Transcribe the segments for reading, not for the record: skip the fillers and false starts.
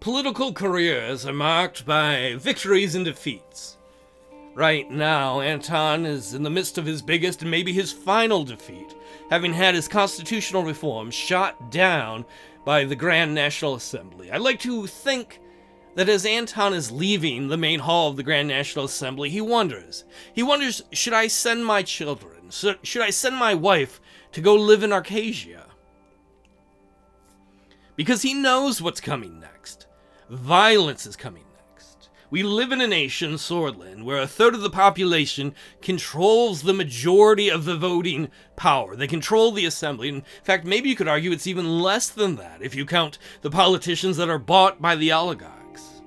political careers are marked by victories and defeats. Right now, Anton is in the midst of his biggest and maybe his final defeat, having had his constitutional reforms shot down by the Grand National Assembly. I like to think that as Anton is leaving the main hall of the Grand National Assembly, he wonders, should I send my children? Should I send my wife to go live in Arcasia? Because he knows what's coming next. Violence is coming next. We live in a nation, Sordland, where a third of the population controls the majority of the voting power. They control the assembly. In fact, maybe you could argue it's even less than that if you count the politicians that are bought by the oligarchs.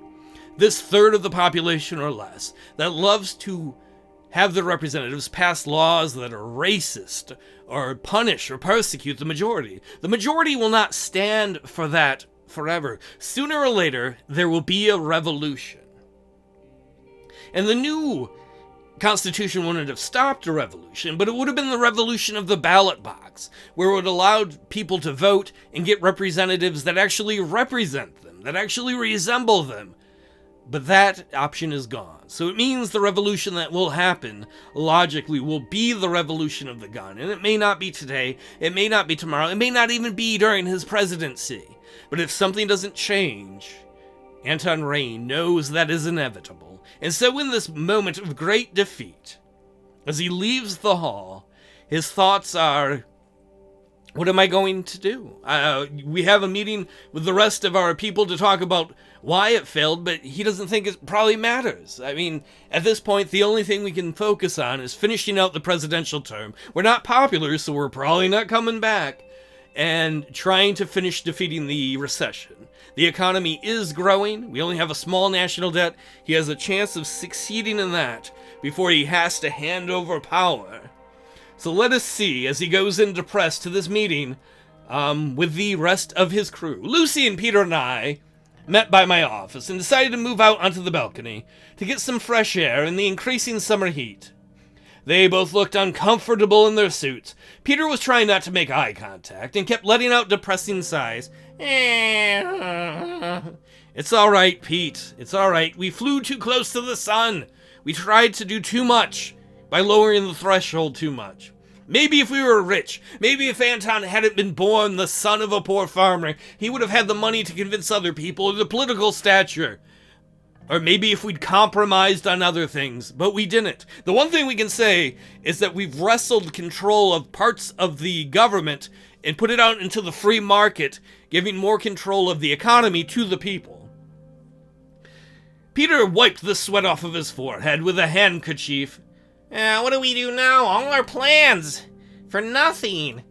This third of the population or less that loves to have their representatives pass laws that are racist or punish or persecute the majority. The majority will not stand for that forever. Sooner or later, there will be a revolution. And the new Constitution wouldn't have stopped a revolution, but it would have been the revolution of the ballot box, where it would allow people to vote and get representatives that actually represent them, that actually resemble them. But that option is gone. So it means the revolution that will happen, logically, will be the revolution of the gun. And it may not be today, it may not be tomorrow, it may not even be during his presidency. But if something doesn't change, Anton Rayne knows that is inevitable. And so in this moment of great defeat, as he leaves the hall, his thoughts are, what am I going to do? We have a meeting with the rest of our people to talk about why it failed, but he doesn't think it probably matters. I mean, at this point, the only thing we can focus on is finishing out the presidential term. We're not popular, so we're probably not coming back, and trying to finish defeating the recession. The economy is growing. We only have a small national debt. He has a chance of succeeding in that before he has to hand over power. So let us see as he goes in depressed to this meeting with the rest of his crew. Lucy and Peter and I met by my office and decided to move out onto the balcony to get some fresh air in the increasing summer heat. They both looked uncomfortable in their suits. Peter was trying not to make eye contact and kept letting out depressing sighs. It's all right, Pete. It's all right. We flew too close to the sun. We tried to do too much by lowering the threshold too much. Maybe if we were rich, maybe if Anton hadn't been born the son of a poor farmer, he would have had the money to convince other people or the political stature. Or maybe if we'd compromised on other things, but we didn't. The one thing we can say is that we've wrestled control of parts of the government and put it out into the free market, giving more control of the economy to the people. Peter wiped the sweat off of his forehead with a handkerchief. What do we do now? All our plans for nothing.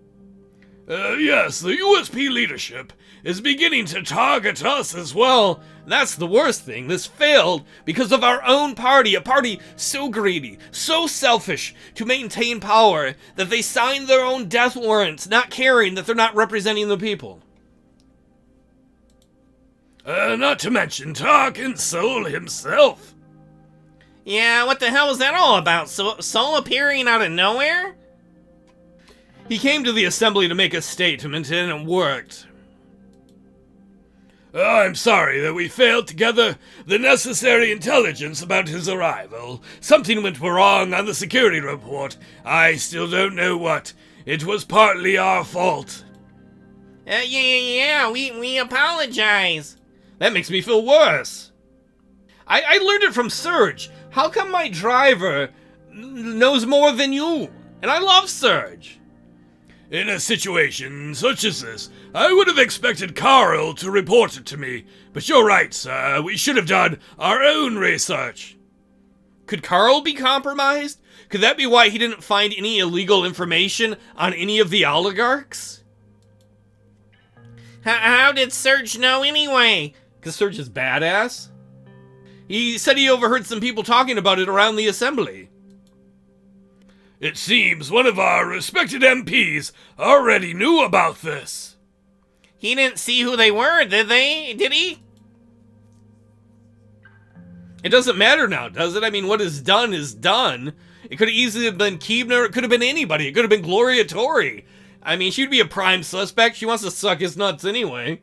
Yes, the USP leadership is beginning to target us as well. That's the worst thing. This failed because of our own party, a party so greedy, so selfish to maintain power that they signed their own death warrants, not caring that they're not representing the people. Not to mention Tarkin Soul himself. Yeah, what the hell is that all about? Soul appearing out of nowhere? He came to the assembly to make a statement, and it worked. I'm sorry that we failed to gather the necessary intelligence about his arrival. Something went wrong on the security report. I still don't know what. It was partly our fault. Yeah, we apologize. That makes me feel worse. I learned it from Serge. How come my driver knows more than you? And I love Serge. In a situation such as this, I would have expected Carl to report it to me. But you're right, sir. We should have done our own research. Could Carl be compromised? Could that be why he didn't find any illegal information on any of the oligarchs? How did Serge know anyway? Because Serge is badass. He said he overheard some people talking about it around the assembly. It seems one of our respected MPs already knew about this. He didn't see who they were, did he? It doesn't matter now, does it? I mean, what is done is done. It could have easily have been Keebner, it could have been anybody. It could have been Gloria Tori. I mean, she'd be a prime suspect. She wants to suck his nuts anyway.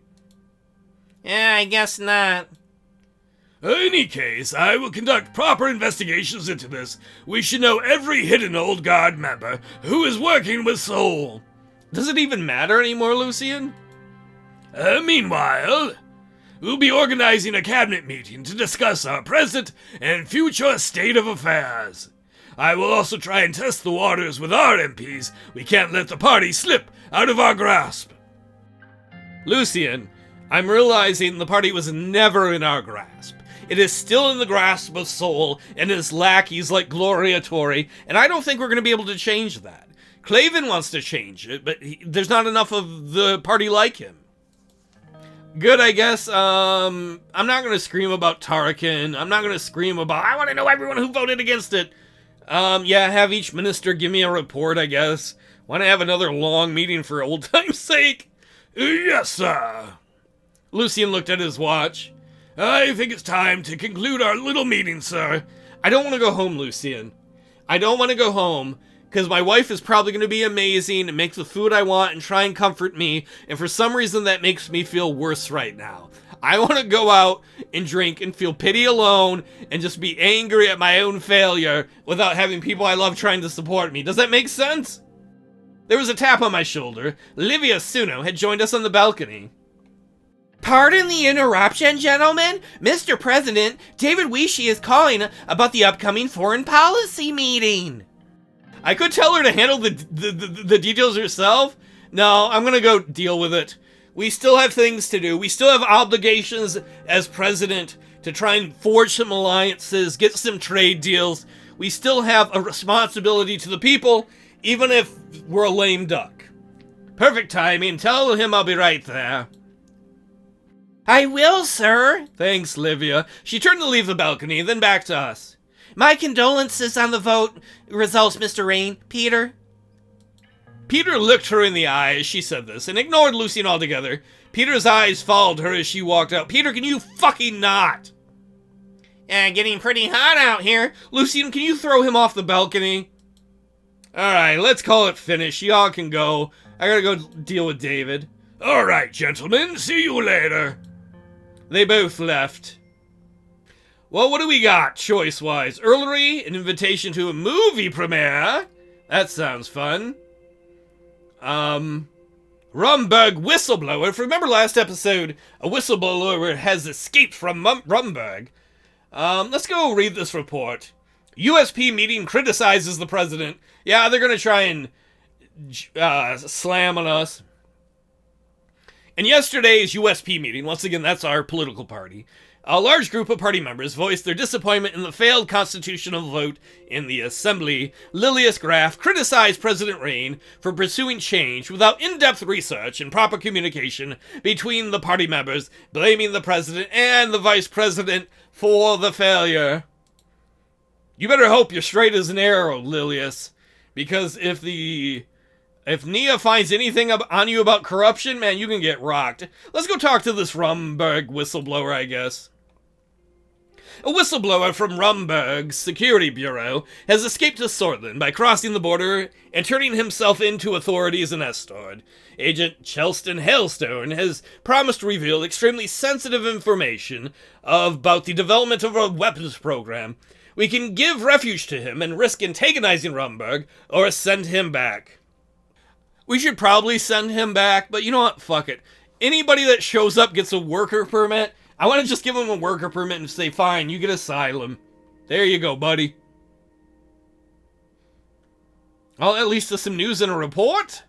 Yeah, I guess not. In any case, I will conduct proper investigations into this. We should know every hidden old guard member who is working with Sol. Does it even matter anymore, Lucian? Meanwhile, we'll be organizing a cabinet meeting to discuss our present and future state of affairs. I will also try and test the waters with our MPs. We can't let the party slip out of our grasp. Lucian, I'm realizing the party was never in our grasp. It is still in the grasp of Sol and his lackeys like Gloria Tori, and I don't think we're going to be able to change that. Claven wants to change it, but there's not enough of the party like him. Good, I guess. I'm not going to scream about Tarakan. I'm not going to scream about, I want to know everyone who voted against it. Yeah, have each minister give me a report, I guess. Want to have another long meeting for old time's sake? Yes, sir. Lucian looked at his watch. I think it's time to conclude our little meeting, sir. I don't want to go home, Lucian. I don't want to go home, because my wife is probably going to be amazing and make the food I want and try and comfort me, and for some reason that makes me feel worse right now. I want to go out and drink and feel pity alone and just be angry at my own failure without having people I love trying to support me. Does that make sense? There was a tap on my shoulder. Livia Suno had joined us on the balcony. Pardon the interruption, gentlemen. Mr. President, David Wishi is calling about the upcoming foreign policy meeting. I could tell her to handle the details herself. No, I'm gonna go deal with it. We still have things to do. We still have obligations as president to try and forge some alliances, get some trade deals. We still have a responsibility to the people, even if we're a lame duck. Perfect timing. Tell him I'll be right there. I will, sir. Thanks, Livia. She turned to leave the balcony, then back to us. My condolences on the vote results, Mr. Rayne. Peter? Peter looked her in the eye as she said this, and ignored Lucian altogether. Peter's eyes followed her as she walked out. Peter, can you fucking not? Getting pretty hot out here. Lucian, can you throw him off the balcony? Alright, let's call it finished. Y'all can go. I gotta go deal with David. Alright, gentlemen. See you later. They both left. Well, what do we got, choice-wise? Earlery, an invitation to a movie premiere. That sounds fun. Rumberg whistleblower. If you remember last episode, a whistleblower has escaped from Rumberg. Let's go read this report. USP meeting criticizes the president. Yeah, they're gonna try and slam on us. In yesterday's USP meeting, once again, that's our political party, a large group of party members voiced their disappointment in the failed constitutional vote in the assembly. Lilius Graff criticized President Rayne for pursuing change without in-depth research and proper communication between the party members, blaming the president and the vice president for the failure. You better hope you're straight as an arrow, Lilius, because if Nia finds anything on you about corruption, man, you can get rocked. Let's go talk to this Rumberg whistleblower, I guess. A whistleblower from Rumberg's security bureau has escaped to Sordland by crossing the border and turning himself into authorities in Estord. Agent Chelston Hailstone has promised to reveal extremely sensitive information about the development of a weapons program. We can give refuge to him and risk antagonizing Rumberg, or send him back. We should probably send him back, but you know what? Fuck it. Anybody that shows up gets a worker permit. I want to just give him a worker permit and say, fine, you get asylum. There you go, buddy. Well, at least there's some news and a report.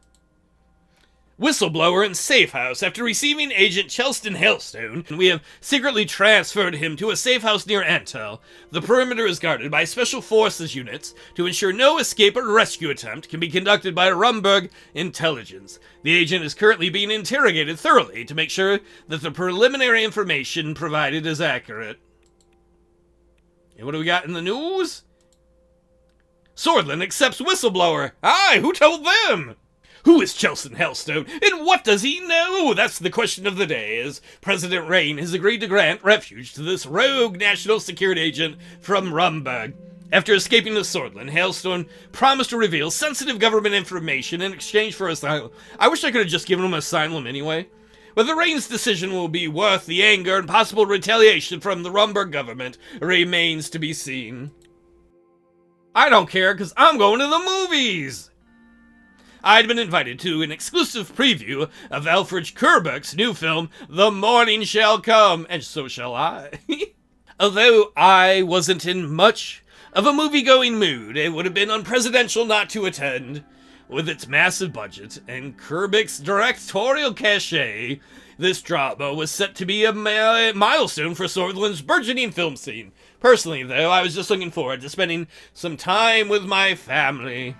Whistleblower in safe house. After receiving Agent Chelston Hailstone, we have secretly transferred him to a safe house near Antel. The perimeter is guarded by special forces units to ensure no escape or rescue attempt can be conducted by Rumberg intelligence. The agent is currently being interrogated thoroughly to make sure that the preliminary information provided is accurate. And what do we got in the news? Sordland accepts whistleblower. Aye, who told them? Who is Chelston Hailstone, and what does he know? That's the question of the day, as President Rayne has agreed to grant refuge to this rogue national security agent from Rumberg. After escaping to Sordland, Hailstone promised to reveal sensitive government information in exchange for asylum. I wish I could have just given him asylum anyway. Whether Rayne's decision will be worth the anger and possible retaliation from the Rumberg government remains to be seen. I don't care, because I'm going to the movies! I'd been invited to an exclusive preview of Alfred Kerbeck's new film, The Morning Shall Come, and so shall I. Although I wasn't in much of a movie-going mood, it would have been unpresidential not to attend. With its massive budget and Kerbeck's directorial cachet, this drama was set to be a milestone for Sordland's burgeoning film scene. Personally, though, I was just looking forward to spending some time with my family.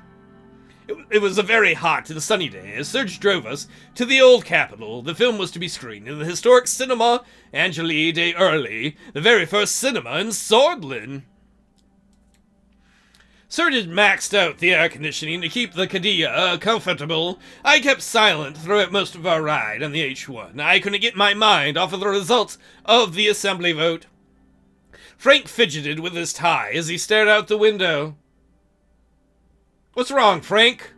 It was a very hot and sunny day as Serge drove us to the old capital. The film was to be screened in the historic cinema Angeli de Early, the very first cinema in Sordland. Serge had maxed out the air conditioning to keep the Cadilla comfortable. I kept silent throughout most of our ride on the H1. I couldn't get my mind off of the results of the assembly vote. Frank fidgeted with his tie as he stared out the window. What's wrong, Frank?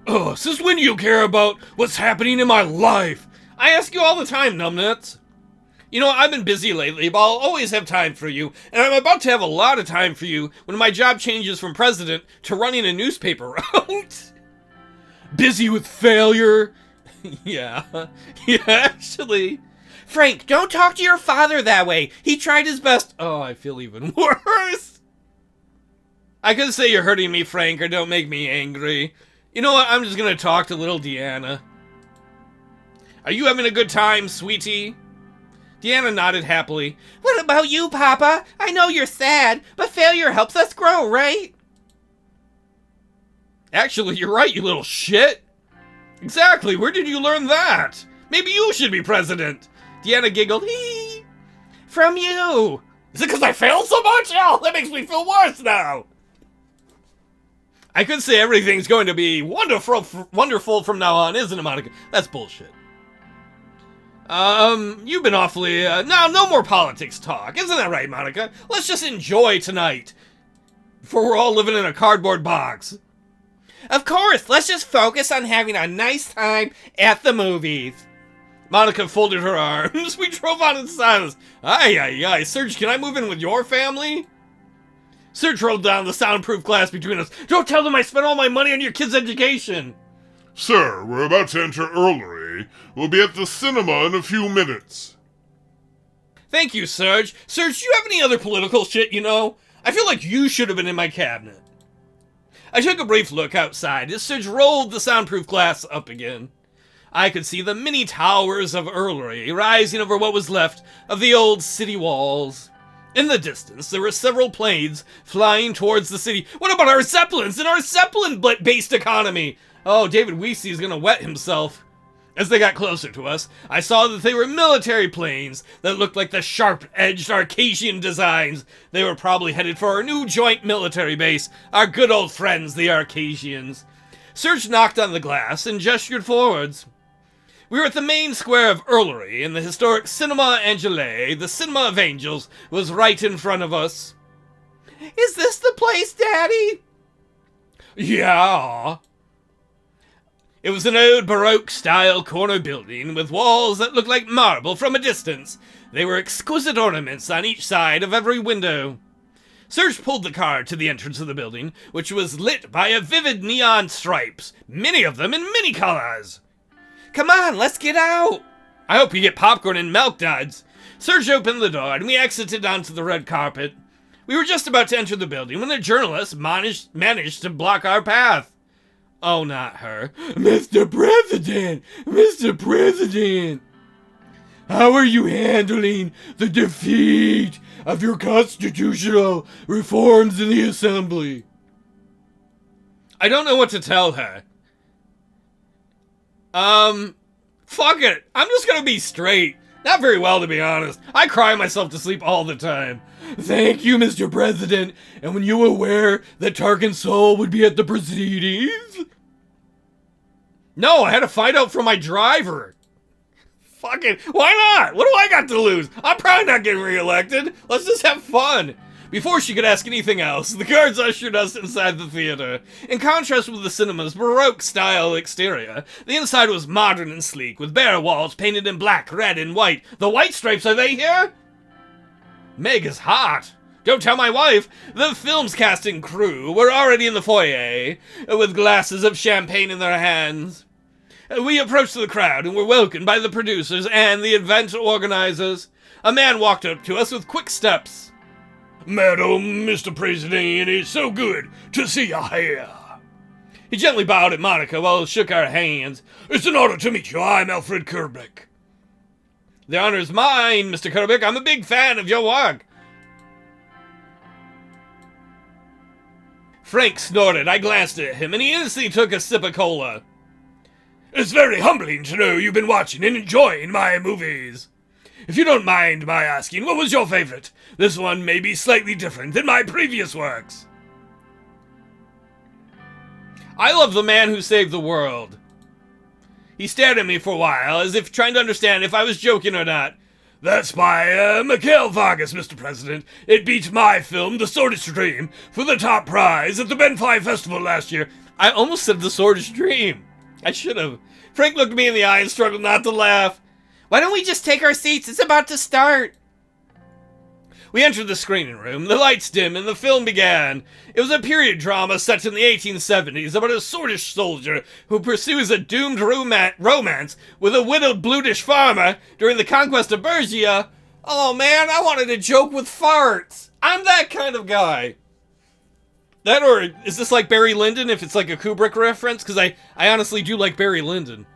Since when do you care about what's happening in my life? I ask you all the time, numbnuts. You know, I've been busy lately, but I'll always have time for you, and I'm about to have a lot of time for you when my job changes from president to running a newspaper route. Busy with failure? Yeah, actually. Frank, don't talk to your father that way. He tried his best. Oh, I feel even worse. I could say you're hurting me, Frank, or don't make me angry. You know what, I'm just gonna talk to little Deanna. Are you having a good time, sweetie? Deanna nodded happily. What about you, Papa? I know you're sad, but failure helps us grow, right? Actually, you're right, you little shit. Exactly, where did you learn that? Maybe you should be president. Deanna giggled. Hee. From you. Is it because I failed so much? Oh, that makes me feel worse now. I could say everything's going to be wonderful from now on, isn't it, Monica? That's bullshit. You've been awfully, no more politics talk. Isn't that right, Monica? Let's just enjoy tonight. For we're all living in a cardboard box. Of course, let's just focus on having a nice time at the movies. Monica folded her arms. We drove on in silence. Aye. Serge, can I move in with your family? Serge rolled down the soundproof glass between us. Don't tell them I spent all my money on your kids' education. Sir, we're about to enter Earlery. We'll be at the cinema in a few minutes. Thank you, Serge. Serge, do you have any other political shit you know? I feel like you should have been in my cabinet. I took a brief look outside as Serge rolled the soundproof glass up again. I could see the many towers of Earlery rising over what was left of the old city walls. In the distance, there were several planes flying towards the city. What about our Zeppelins and our Zeppelin-based economy? Oh, David Weesey is going to wet himself. As they got closer to us, I saw that they were military planes that looked like the sharp-edged Arcasian designs. They were probably headed for our new joint military base, our good old friends, the Arcasians. Serge knocked on the glass and gestured forwards. We were at the main square of Earlery, and the historic Cinema Angeli, the Cinema of Angels, was right in front of us. Is this the place, Daddy? Yeah. It was an old Baroque-style corner building with walls that looked like marble from a distance. They were exquisite ornaments on each side of every window. Serge pulled the car to the entrance of the building, which was lit by a vivid neon stripes, many of them in many colors. Come on, let's get out. I hope you get popcorn and milk duds. Serge opened the door, and we exited onto the red carpet. We were just about to enter the building when a journalist managed to block our path. Oh, not her. Mr. President! Mr. President! How are you handling the defeat of your constitutional reforms in the Assembly? I don't know what to tell her. Fuck it. I'm just gonna be straight. Not very well, to be honest. I cry myself to sleep all the time. Thank you, Mr. President. And were you aware that Tarkin Soul would be at the proceedings? No, I had to find out from my driver. Fuck it. Why not? What do I got to lose? I'm probably not getting reelected. Let's just have fun. Before she could ask anything else, the guards ushered us inside the theater. In contrast with the cinema's Baroque-style exterior, the inside was modern and sleek, with bare walls painted in black, red, and white. The White Stripes, are they here? Meg is hot. Don't tell my wife. The film's cast and crew were already in the foyer, with glasses of champagne in their hands. We approached the crowd and were welcomed by the producers and the event organizers. A man walked up to us with quick steps. Madam, Mr. President, it's so good to see you here. He gently bowed at Monica while he shook our hands. It's an honor to meet you. I'm Alfred Kerbeck. The honor's mine, Mr. Kerbeck. I'm a big fan of your work. Frank snorted. I glanced at him, and he instantly took a sip of cola. It's very humbling to know you've been watching and enjoying my movies. If you don't mind my asking, what was your favorite? This one may be slightly different than my previous works. I love The Man Who Saved the World. He stared at me for a while, as if trying to understand if I was joking or not. That's by Mikhail Vargas, Mr. President. It beat my film, The Sword's Dream, for the top prize at the Benfly Festival last year. I almost said The Sword's Dream. I should have. Frank looked me in the eye and struggled not to laugh. Why don't we just take our seats? It's about to start. We entered the screening room, the lights dim, and the film began. It was a period drama set in the 1870s about a swordish soldier who pursues a doomed romance with a widowed blutish farmer during the conquest of Bergia. Oh man, I wanted a joke with farts. I'm that kind of guy. That, or is this like Barry Lyndon if it's like a Kubrick reference? Because I honestly do like Barry Lyndon.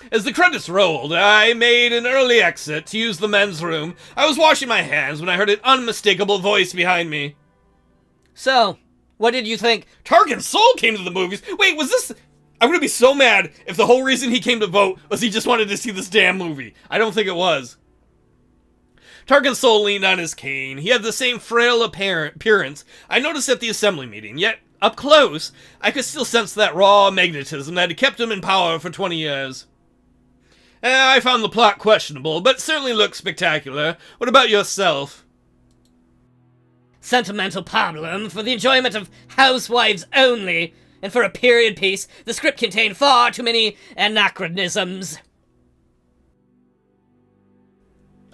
As the credits rolled, I made an early exit to use the men's room. I was washing my hands when I heard an unmistakable voice behind me. So, what did you think? Tarkin Soul came to the movies. Wait, was this... I'm gonna be so mad if the whole reason he came to vote was he just wanted to see this damn movie. I don't think it was. Tarkin Soul leaned on his cane. He had the same frail appearance I noticed at the assembly meeting, yet up close, I could still sense that raw magnetism that had kept him in power for 20 years. I found the plot questionable, but it certainly looked spectacular. What about yourself? Sentimental problem for the enjoyment of housewives only, and for a period piece, the script contained far too many anachronisms.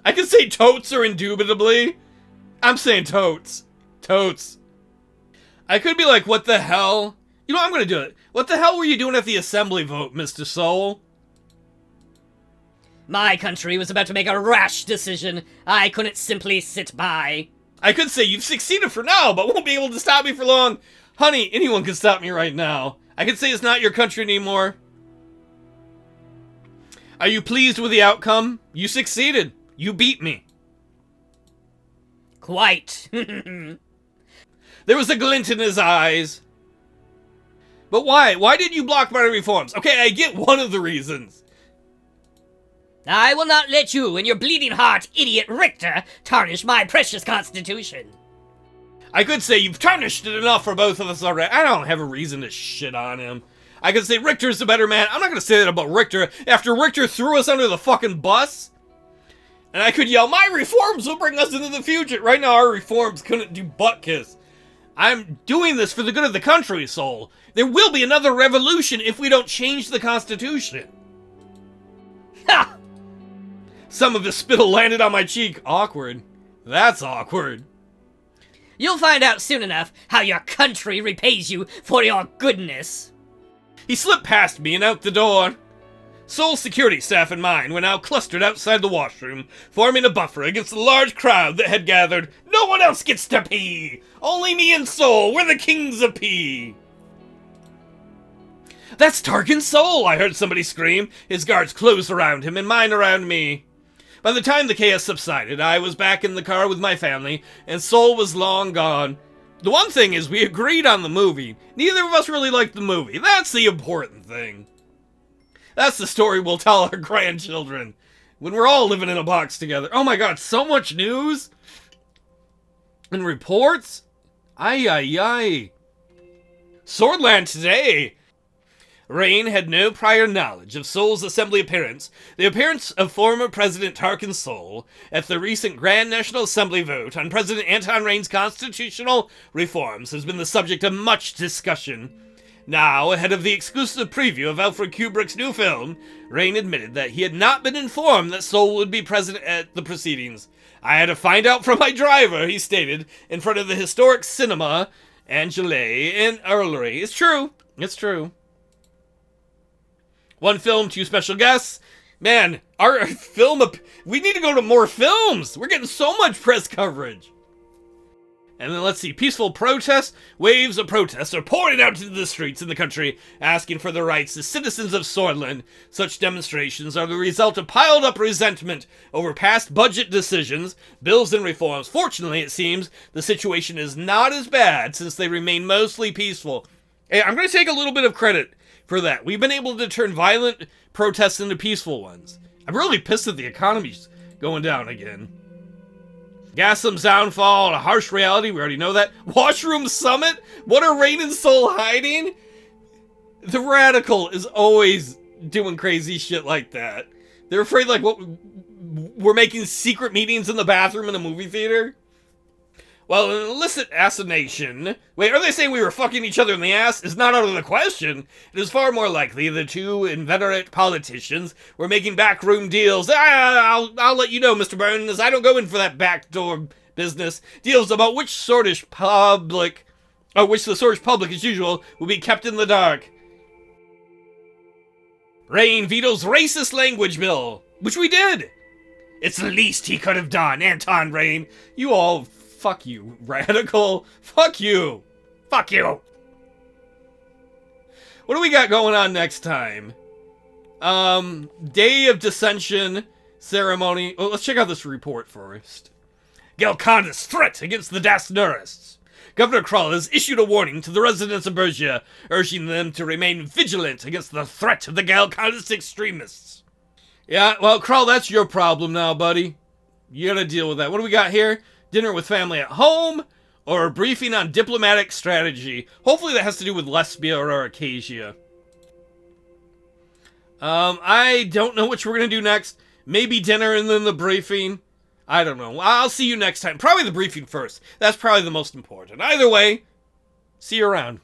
I could say totes or indubitably. I'm saying totes. Totes. I could be like, what the hell? You know, I'm gonna do it. What the hell were you doing at the assembly vote, Mr. Soul? My country was about to make a rash decision. I couldn't simply sit by. I could say you've succeeded for now, but won't be able to stop me for long. Honey, anyone can stop me right now. I could say it's not your country anymore. Are you pleased with the outcome? You succeeded. You beat me. Quite. There was a glint in his eyes. But why? Why did you block my reforms? Okay, I get one of the reasons. I will not let you and your bleeding heart idiot Richter tarnish my precious constitution. I could say you've tarnished it enough for both of us already. I don't have a reason to shit on him. I could say Richter's the better man. I'm not gonna say that about Richter after Richter threw us under the fucking bus. And I could yell, my reforms will bring us into the future. Right now, our reforms couldn't do butt kiss. I'm doing this for the good of the country, Soul. There will be another revolution if we don't change the Constitution. Ha! Some of his spittle landed on my cheek. Awkward. That's awkward. You'll find out soon enough how your country repays you for your goodness. He slipped past me and out the door. Soul's security staff and mine were now clustered outside the washroom, forming a buffer against the large crowd that had gathered. No one else gets to pee! Only me and Soul, we're the kings of pee! That's Tarkin Soul, I heard somebody scream. His guards closed around him and mine around me. By the time the chaos subsided, I was back in the car with my family, and Soul was long gone. The one thing is, we agreed on the movie. Neither of us really liked the movie. That's the important thing. That's the story we'll tell our grandchildren when we're all living in a box together. Oh my god, so much news and reports. Ay, ay, ay. Sordland today. Rayne had no prior knowledge of Seoul's assembly appearance. The appearance of former President Tarkin Seoul at the recent Grand National Assembly vote on President Anton Rayne's constitutional reforms has been the subject of much discussion. Now, ahead of the exclusive preview of Alfred Kubrick's new film, Rayne admitted that he had not been informed that Seoul would be present at the proceedings. "I had to find out from my driver," he stated, in front of the historic cinema Angele in Earlery. It's true. It's true. One film, two special guests. Man, our film... We need to go to more films! We're getting so much press coverage! And then let's see, peaceful protests. Waves of protests are pouring out into the streets in the country, asking for their rights as citizens of Sordland. Such demonstrations are the result of piled-up resentment over past budget decisions, bills, and reforms. Fortunately, it seems, the situation is not as bad since they remain mostly peaceful. Hey, I'm going to take a little bit of credit for that. We've been able to turn violent protests into peaceful ones. I'm really pissed that the economy's going down again. Gaslam's downfall, a harsh reality, we already know that. Washroom Summit? What are Rayne and Seoul hiding? The radical is always doing crazy shit like that. They're afraid, like, what, we're making secret meetings in the bathroom in a movie theater? Well, an illicit assassination... Wait, are they saying we were fucking each other in the ass? Is not out of the question. It is far more likely the two inveterate politicians were making backroom deals. I'll let you know, Mr. Burns, I don't go in for that backdoor business. Deals about which the Swordlish public, as usual, will be kept in the dark. Rayne vetoes racist language bill, which we did. It's the least he could have done, Anton Rayne. You all... Fuck you, radical. Fuck you. Fuck you. What do we got going on next time? Day of Dissension ceremony. Oh, let's check out this report first. Galcanda's threat against the Dasnurists. Governor Krull has issued a warning to the residents of Bergia, urging them to remain vigilant against the threat of the Galcandist extremists. Yeah, well, Krull, that's your problem now, buddy. You gotta deal with that. What do we got here? Dinner with family at home, or a briefing on diplomatic strategy. Hopefully that has to do with Lesbia or Acacia. I don't know which we're going to do next. Maybe dinner and then the briefing. I don't know. I'll see you next time. Probably the briefing first. That's probably the most important. Either way, see you around.